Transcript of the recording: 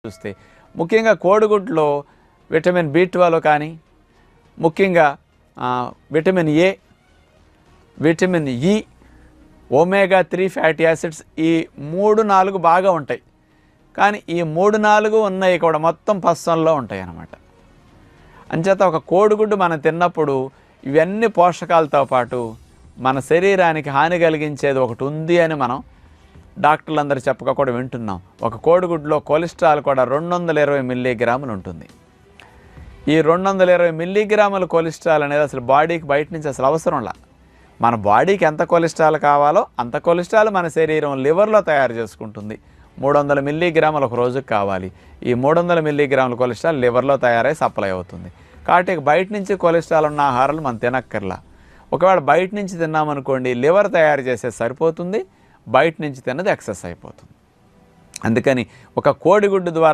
చూస్తే ముఖ్యంగా కోడిగుడ్లో vitamin B12 కానీ, ముఖ్యంగా vitamin A, vitamin E, omega-3 fatty acids ఈ 3-4 బాగా ఉంటాయి. కానీ ఈ 3-4 ఉన్నాయి కూడా మొత్తం పస్సంలో ఉంటాయి అన్నమాట. అంచేత ఒక కోడిగుడ్డు మనం తిన్నప్పుడు ఇవన్నీ పోషకాలతో పాటు మన శరీరానికి హాని కలిగించేది ఒకటి ఉంది అని మనం డాక్టర్లందరూ చెప్పక కూడా వింటున్నాం. ఒక కోడిగుడ్లో కొలెస్ట్రాల్ కూడా 220 మిల్లీగ్రాములు ఉంటుంది. ఈ 220 మిల్లీగ్రాముల కొలెస్ట్రాల్ అనేది అసలు బాడీకి బయట నుంచి అసలు అవసరంలా. మన బాడీకి ఎంత కొలెస్ట్రాల్ కావాలో అంత కొలెస్ట్రాల్ మన శరీరం లివర్లో తయారు చేసుకుంటుంది. 300 మిల్లీగ్రాములు ఒక రోజుకి కావాలి. ఈ 300 మిల్లీగ్రాముల కొలెస్ట్రాల్ లివర్లో తయారై సప్లై అవుతుంది. కాబట్టి బయట నుంచి కొలెస్ట్రాల్ ఉన్న ఆహారాలు మనం తినక్కర్లా. ఒకవేళ బయట నుంచి తిన్నామనుకోండి, లివర్ తయారు చేసే సరిపోతుంది, బయట నుంచి తిన్నది ఎక్సెస్ అయిపోతుంది. అందుకని ఒక కోడిగుడ్డు ద్వారా